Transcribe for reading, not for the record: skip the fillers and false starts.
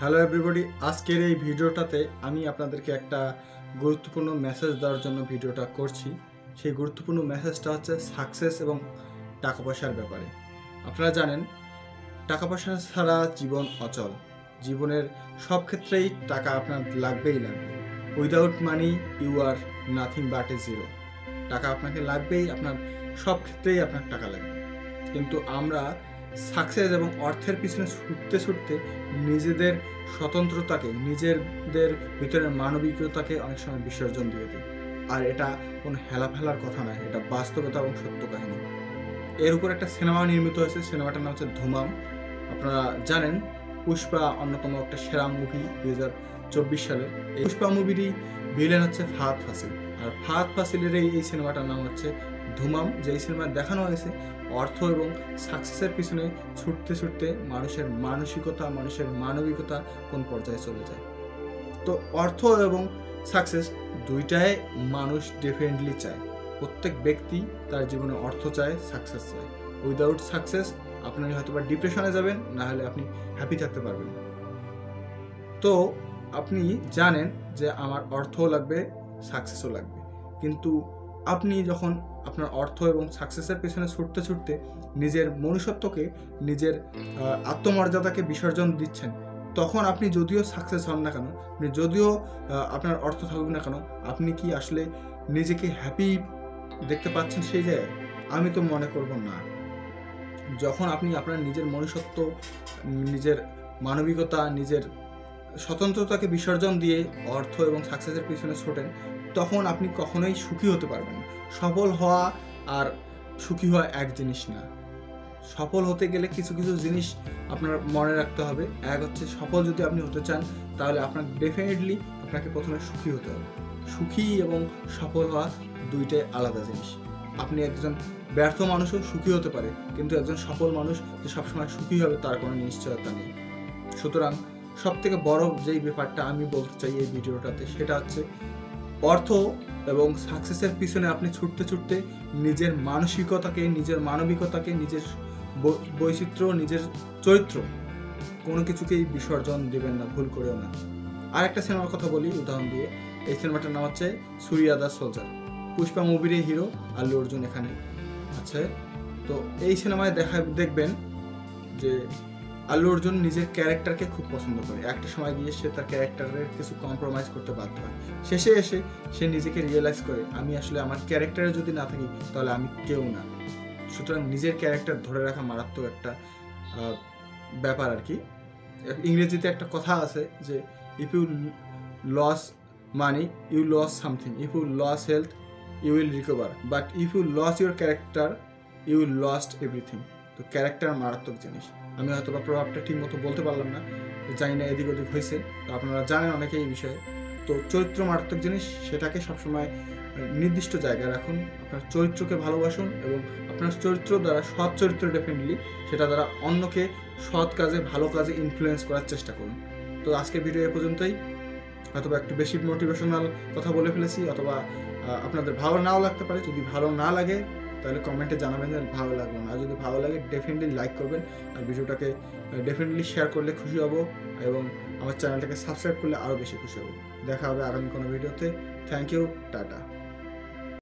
Hello everybody, আজকের এই ভিডিওটাতে আমি আপনাদেরকে একটা গুরুত্বপূর্ণ মেসেজ দেওয়ার জন্য ভিডিওটা করছি। সেই গুরুত্বপূর্ণ মেসেজটা হচ্ছে সাকসেস এবং টাকা পয়সার ব্যাপারে। আপনারা জানেন টাকা পয়সা ছাড়া জীবন অচল। জীবনের সব ক্ষেত্রেই টাকা আপনার লাগবেই লাগবে। Without money you are nothing but a zero. টাকা আপনাকে লাগবেই, আপনার সব ক্ষেত্রেই আপনার টাকা লাগবে। কিন্তু আমরা সাকসেস এবং অর্থের পিছনে ছুটতে ছুটতে নিজেদের স্বতন্ত্রতাকে, নিজেদের ভিতরের মানবিকতাকে অনেক সময় বিসর্জন দিয়ে দিই। আর এটা কোনো হেলাফেলার কথা নয়, এটা বাস্তবতা এবং সত্য কাহিনী। এর উপর একটা সিনেমা নির্মিত হয়েছে, সিনেমাটার নাম হচ্ছে ধুমাম। আপনারা জানেন পুষ্পা অন্যতম একটা সেরা মুভি 2024 সালে। এই পুষ্পা মুভিরই ভিলেন হচ্ছে ফাহাদ ফাসিল। আর ফাহাদ ফাসিলের এই সিনেমাটার নাম হচ্ছে ধুমাম। যেই সিনেমায় দেখানো হয়েছে অর্থ এবং সাকসেসের পিছনে ছুটতে ছুটতে মানুষের মানসিকতা, মানুষের মানবিকতা কোন পর্যায়ে চলে যায়। তো অর্থ এবং সাকসেস দুইটাই মানুষ ডেফিনেটলি চায়। প্রত্যেক ব্যক্তি তার জীবনে অর্থ চায়, সাকসেস চায়। উইদাউট সাকসেস আপনি হয়তো বা ডিপ্রেশনে যাবেন, না হলে আপনি হ্যাপি থাকতে পারবেন না। তো আপনি জানেন যে আমার অর্থও লাগবে, সাকসেসও লাগবে, কিন্তু আপনি যখন আপনার অর্থ এবং সাকসেসের পেছনে ছুটতে ছুটতে নিজের মনুষ্যত্বকে, নিজের আত্মমর্যাদাকে বিসর্জন দিচ্ছেন, তখন আপনি যদিও সাকসেস হন না কেন, আপনি যদিও আপনার অর্থ থাকুক না কেন, আপনি কি আসলে নিজেকে হ্যাপি দেখতে পাচ্ছেন সেই জায়গায়? আমি তো মনে করব না। যখন আপনি আপনার নিজের মনুষ্যত্ব, নিজের মানবিকতা, নিজের স্বতন্ত্রতাকে বিসর্জন দিয়ে অর্থ এবং সাকসেসের পিছনে ছোটেন, তখন আপনি কখনোই সুখী হতে পারবেন না। সফল হওয়া আর সুখী হওয়া এক জিনিস না। সফল হতে গেলে কিছু কিছু জিনিস আপনার মনে রাখতে হবে। এক হচ্ছে, সফল যদি আপনি হতে চান তাহলে আপনার ডেফিনেটলি আপনাকে প্রথমে সুখী হতে হবে। সুখী এবং সফল হওয়া দুইটাই আলাদা জিনিস। আপনি একজন ব্যর্থ মানুষও সুখী হতে পারে, কিন্তু একজন সফল মানুষ যে সবসময় সুখী হবে তার কোনো নিশ্চয়তা নেই। সুতরাং সবথেকে বড় যেই ব্যাপারটা আমি বলতে চাই এই ভিডিওটাতে, সেটা হচ্ছে অর্থ এবং সাকসেসের পিছনে আপনি ছুটতে ছুটতে নিজের মানসিকতাকে, নিজের মানবিকতাকে, নিজের বৈচিত্র্য, নিজের চরিত্র, কোনো কিছুকেই বিসর্জন দেবেন না, ভুল করেও না। আর একটা সিনেমার কথা বলি উদাহরণ দিয়ে। এই সিনেমাটার নাম হচ্ছে সুরিয়া দ্য সোলজার। পুষ্পা মুভির হিরো আল্লু অর্জুন এখানে আছে। তো এই সিনেমায় দেখবেন যে আল্লু অর্জুন নিজের ক্যারেক্টারকে খুব পছন্দ করে। একটা সময় গিয়ে সে তার ক্যারেক্টারের কিছু কম্প্রোমাইজ করতে বাধ্য হয়। শেষে এসে সে নিজেকে রিয়েলাইজ করে, আমি আসলে আমার ক্যারেক্টারে যদি না থাকি তাহলে আমি কেউ না। সুতরাং নিজের ক্যারেক্টার ধরে রাখা মারাত্মক একটা ব্যাপার আর কি। ইংরেজিতে একটা কথা আছে যে, if you loss money you loss something, if you loss health you will recover, but if you loss your character you will lost everything. তো ক্যারেক্টার মারাত্মক জিনিস। আমি হয়তো বা প্রভাবটা ঠিক মতো বলতে পারলাম না, জানি না এদিক ওদিক হয়েছে, তো আপনারা জানেন অনেকে এই বিষয়ে। তো চরিত্র মারাত্মক জিনিস, সেটাকে সবসময় নির্দিষ্ট জায়গায় রাখুন। আপনার চরিত্রকে ভালোবাসুন এবং আপনার চরিত্র দ্বারা, সৎ চরিত্র ডেফিনেটলি, সেটা দ্বারা অন্যকে সৎ কাজে, ভালো কাজে ইনফ্লুয়েন্স করার চেষ্টা করুন। তো আজকের ভিডিও এ পর্যন্তই। অথবা একটু বেশি মোটিভেশনাল কথা বলে ফেলেছি, অথবা আপনাদের ভালো নাও লাগতে পারে। যদি ভালো না লাগে তাহলে কমেন্টে জানাবেন যে ভালো লাগলো না। যদি ভালো লাগে ডেফিনেটলি লাইক করবেন, আর ভিডিওটাকে ডেফিনেটলি শেয়ার করলে খুশি হব, এবং আমার চ্যানেলটাকে সাবস্ক্রাইব করলে আরও বেশি খুশি হব। দেখা হবে আগামী কোনো ভিডিওতে। Thank you, tata.